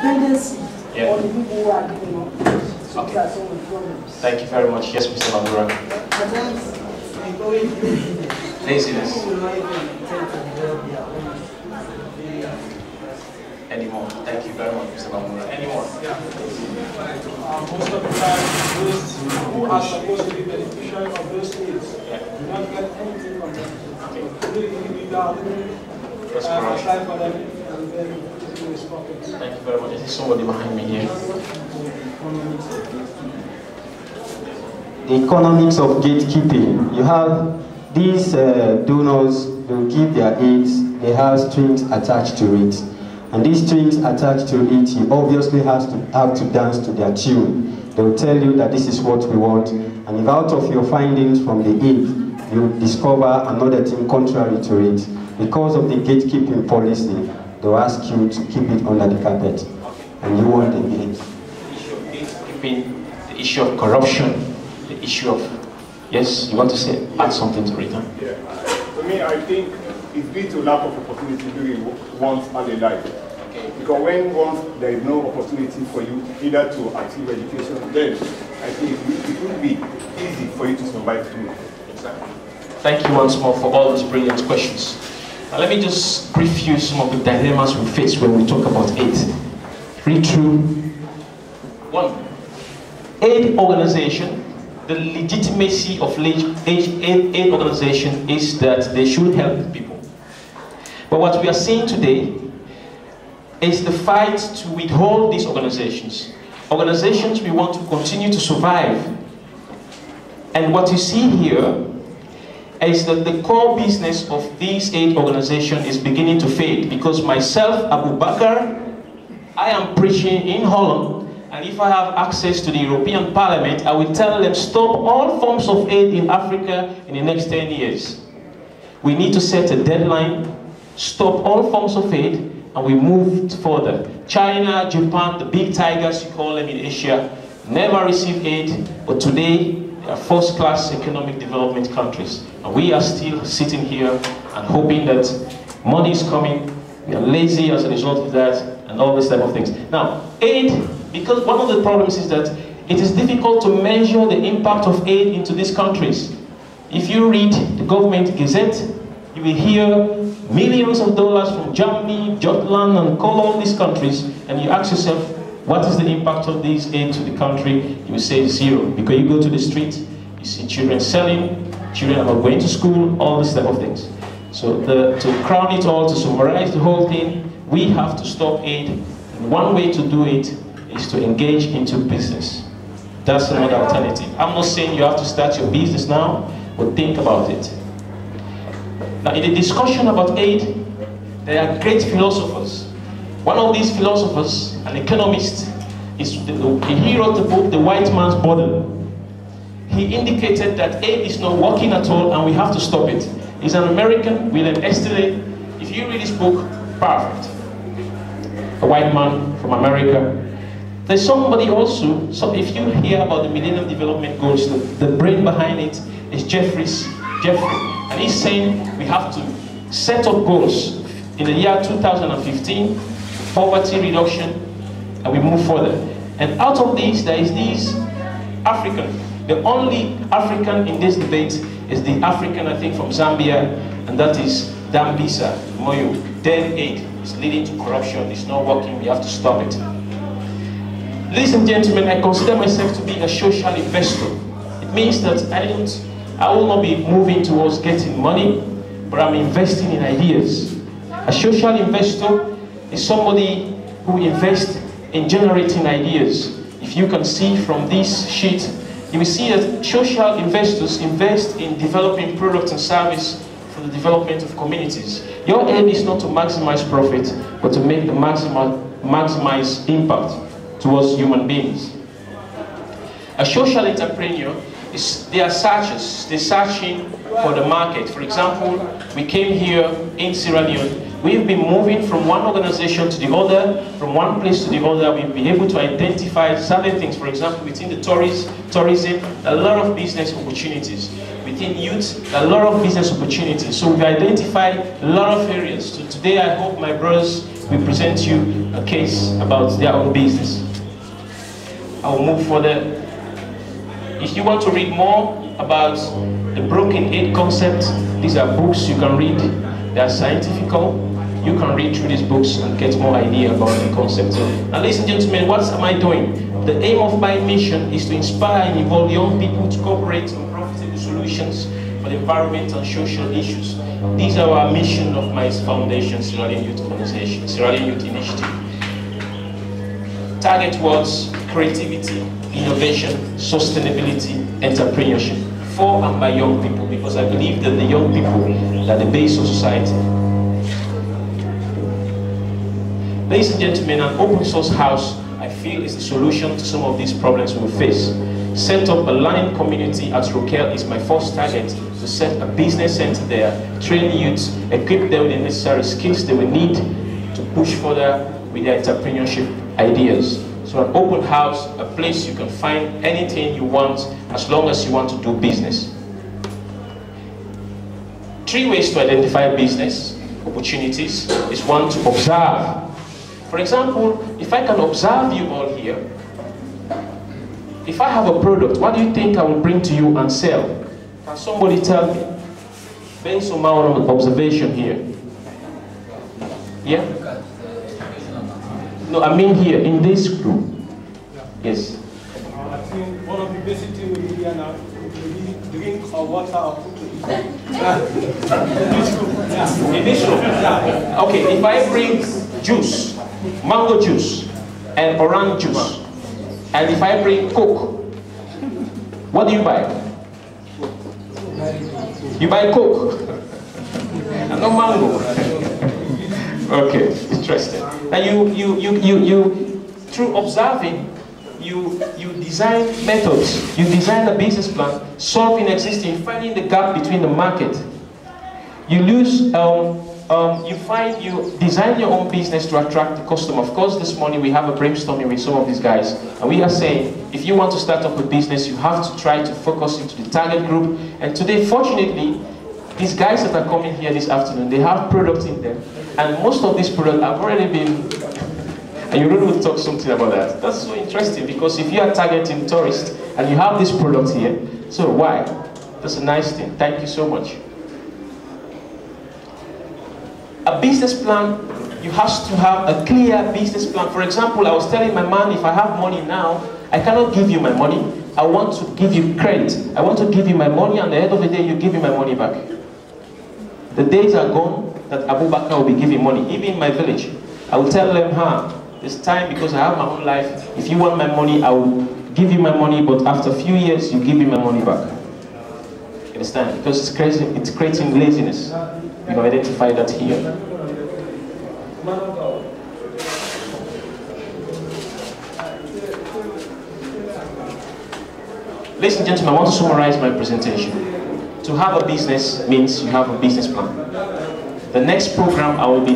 dependency on the people who are giving up. So these are some of the problems. Thank you very much. Yes, Mr. Mandura. Laziness. Anymore. Thank you very much, Mr. Mandura. Anyone? Yeah. Most of the time, those who are supposed to be beneficiaries of those needs do not get anything from them. That's correct. Apply for them and then thank you very much. Is somebody behind me here? The economics of gatekeeping. You have these donors, they'll give their aids, they have strings attached to it. And these strings attached to it, you obviously have to dance to their tune. They'll tell you that this is what we want. And if out of your findings from the aid, you discover another thing contrary to it, because of the gatekeeping policy, they'll ask you to keep it under the carpet. And you want the aid. The issue of gatekeeping, the issue of corruption, the issue of... Yes, you want to say, add something to it, huh? Yeah. For me, I think it leads to lack of opportunity during one's early life. Okay. Because when once there is no opportunity for you either to achieve education, then I think it will be easy for you to survive through. Exactly. Thank you once more for all those brilliant questions. Now let me just brief you some of the dilemmas we face when we talk about aid. Read through. One, aid organization. The legitimacy of aid organization is that they should help people. But what we are seeing today is the fight to withhold these organizations. Organizations we want to continue to survive. And what you see here is that the core business of this aid organization is beginning to fade, because myself, Abu Bakr, I am preaching in Holland, and if I have access to the European Parliament, I will tell them stop all forms of aid in Africa in the next 10 years. We need to set a deadline, stop all forms of aid, and we move further. China, Japan, the big tigers you call them in Asia, never received aid, but today they are first-class economic development countries. And we are still sitting here and hoping that money is coming. We are lazy as a result of that, and all this type of things. Now, aid, because one of the problems is that it is difficult to measure the impact of aid into these countries. If you read the government gazette, you will hear millions of dollars from Germany, Jutland, and all these countries, and you ask yourself, what is the impact of these aid to the country? You will say zero, because you go to the street, you see children selling, children are not going to school, all these type of things. So to crown it all, to summarize the whole thing, we have to stop aid. And one way to do it is to engage into business. That's another alternative. I'm not saying you have to start your business now, but think about it. Now, in the discussion about aid, there are great philosophers. One of these philosophers, an economist, he wrote the book, The White Man's Burden. He indicated that aid is not working at all and we have to stop it. He's an American, William Esteley. If you read his book, perfect. A white man from America. There's somebody also, so if you hear about the Millennium Development Goals, the brain behind it is Jeffrey. And he's saying we have to set up goals in the year 2015, poverty reduction, and we move further. And out of these, there is this African. The only African in this debate is the African, I think, from Zambia, and that is Dambisa Moyo. Dead aid is leading to corruption. It's not working. We have to stop it. Ladies and gentlemen, I consider myself to be a social investor. It means that I will not be moving towards getting money, but I'm investing in ideas. A social investor is somebody who invests in generating ideas. If you can see from this sheet, you will see that social investors invest in developing products and service for the development of communities. Your aim is not to maximize profit, but to make the maximize impact towards human beings. A social entrepreneur they are searchers. They're searching for the market. For example, we came here in Sierra Leone. We've been moving from one organization to the other, from one place to the other. We've been able to identify certain things. For example, within the tourism, a lot of business opportunities. Within youth, a lot of business opportunities. So we've identified a lot of areas. So today I hope my brothers will present you a case about their own business. I will move further. If you want to read more about the broken 8 concept, these are books you can read. They are scientifical. You can read through these books and get more idea about the concept. Now, ladies and gentlemen, what am I doing? The aim of my mission is to inspire and involve young people to cooperate on profitable solutions for the environment and social issues. These are our mission of my foundation, Sierra Leone Youth Organization, Sierra Leone Youth Initiative. Target words: creativity, innovation, sustainability, entrepreneurship, for and by young people, because I believe that the young people are the base of society. Ladies and gentlemen, an open source house, I feel, is the solution to some of these problems we face. Set up a learning community at Rokel is my first target, to set a business center there, train youths, equip them with the necessary skills they will need to push further with their entrepreneurship ideas. So an open house, a place you can find anything you want as long as you want to do business. 3 ways to identify business opportunities is 1, to observe. For example, if I can observe you all here, if I have a product, what do you think I will bring to you and sell? Can somebody tell me? Based on my own observation here. Yeah? No, I mean here, in this group. Yes. I think one of the basic things we need here now is drink or water or food to eat. In this room? Yeah. Okay, if I bring juice, mango juice, and orange juice, and if I bring Coke, what do you buy? You buy Coke, and no mango. Okay, interesting. Now you through observing, you design methods, you design a business plan, solving existing, finding the gap between the market. You design your own business to attract the customer. Of course, this morning we have a brainstorming with some of these guys, and we are saying, if you want to start up a business, you have to try to focus into the target group. And today, fortunately, these guys that are coming here this afternoon, they have products in them, and most of these products have already been, and you really will talk something about that. That's so interesting, because if you are targeting tourists, and you have this product here, so why? That's a nice thing. Thank you so much. A business plan, you have to have a clear business plan. For example, I was telling my man, if I have money now, I cannot give you my money. I want to give you credit. I want to give you my money, and at the end of the day, you give me my money back. The days are gone that Abu Bakr will be giving money. Even in my village, I will tell them, it's time, because I have my own life. If you want my money, I will give you my money, but after a few years, you give me my money back. You understand? Because it's creating laziness. You know, identify that here. Ladies and gentlemen, I want to summarize my presentation. To have a business means you have a business plan. The next program I will be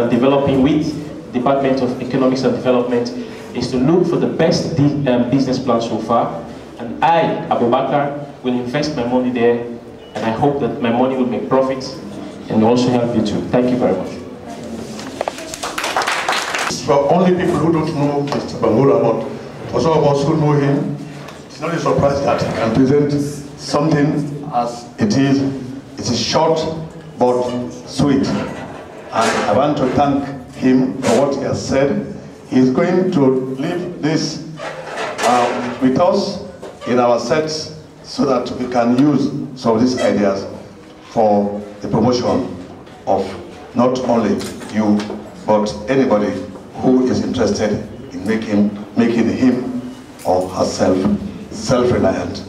developing with Department of Economics and Development is to look for the best business plan so far, and I, Abu Bakr, will invest my money there, and I hope that my money will make profits and also help you too. Thank you very much. For only people who don't know Mr. Bangura, but for some of us who know him, it's not a surprise that he can present something as it is. It is short but sweet. And I want to thank him for what he has said. He is going to leave this with us in our sets so that we can use some of these ideas for the promotion of not only you, but anybody who is interested in making him or herself self-reliant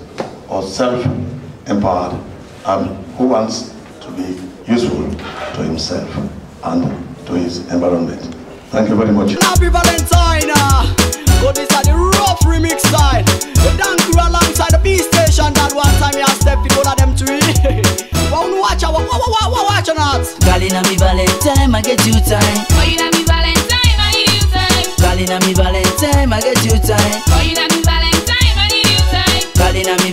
or self-empowered, and who wants to be useful to himself and to his environment. Thank you very much. Happy Valentine! Go this are the rough remix style. You dance through alongside the B station. That one time you have step to go to them three. Watch out, watch out. Girl inna me Valentine, I get you time. Oh, you inna me Valentine, I need you time. Girl inna me Valentine, I get you time. Oh, you inna me Valentine, I need you time. Girl inna me